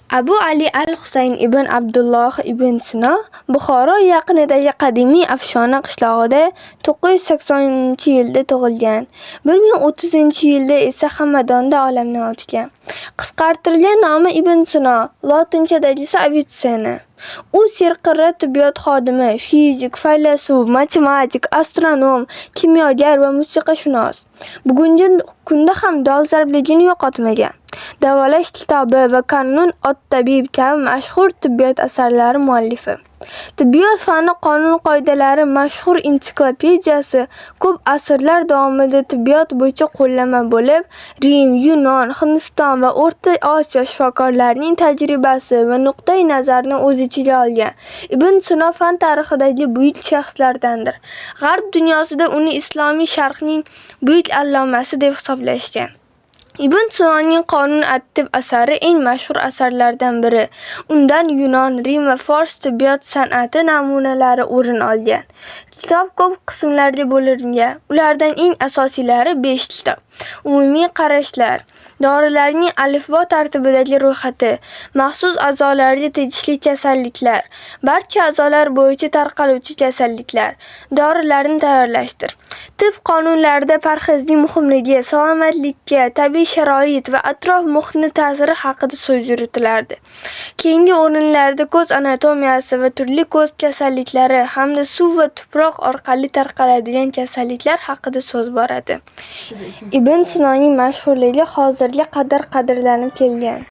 Abu Ali al-Husayn ibn Abdulloh ibn Sino Buxoro yaqinidagi qadimiy afshona qishlog'ida 980-yilda tug'ilgan. 1030-yilda esa Hamadonda olamdan o'tgan. Qisqartirilgan nomi Ibn Sino, lotinchadagi Avicenna. U serqirra tibbiyot xodimi, fizik, faylasuf, matematik, astronom, kimyogar va musiqashunos. Bugungi kunda ham dolzarbligini yo'qotmagan. Davolash kitobi va Qonun ot-tabib kabi mashhur tibbiyot asarlari muallifi. Tibbiyot fani qonun-qoidalari mashhur ensiklopediyasi ko'p asrlar davomida tibbiyot bo'yicha qo'llanma bo'lib, Rim, Yunon, Hindiston va O'rta Osiyo shifokorlarining tajribasi va nuqtai nazarini o'z ichiga olgan. Ibn Sino fan tarixidagi buyuk shaxslardandir. G'arb dunyosida uni Islomiy sharqning buyuk allomasi deb hisoblashgan. Ibn Sinoning Qonun at-Tibb asari eng mashhur asarlardan biri. Undan Yunon, Rim va Fors tibbiyot san'ati namunalari o'rin olgan. Kitob ko'p qismlarga bo'lingan. Ulardan eng asosiylari 5 kitob. Umumiy qarashlar, dorilarning alifbo tartibidagi ro'yxati, maxsus a'zolarga tegishli kasalliklar, barcha a'zolar bo'yicha tarqaluvchi kasalliklar, dorilarni tayyorlashdir. Tibb qonunlarida parhezning muhimligi, salomatlikka, tabiiy sharoit va atrof muhitning ta'siri haqida so'z yuritilardi. Keyingi o'rinlarda ko'z anatomiyasi va turli ko'z kasalliklari hamda suv va tuproq orqali tarqaladigan kasalliklar haqida so'z boradi. Ibn Sinoning mashhurligi hozirga qadar qadrlanib kelgan.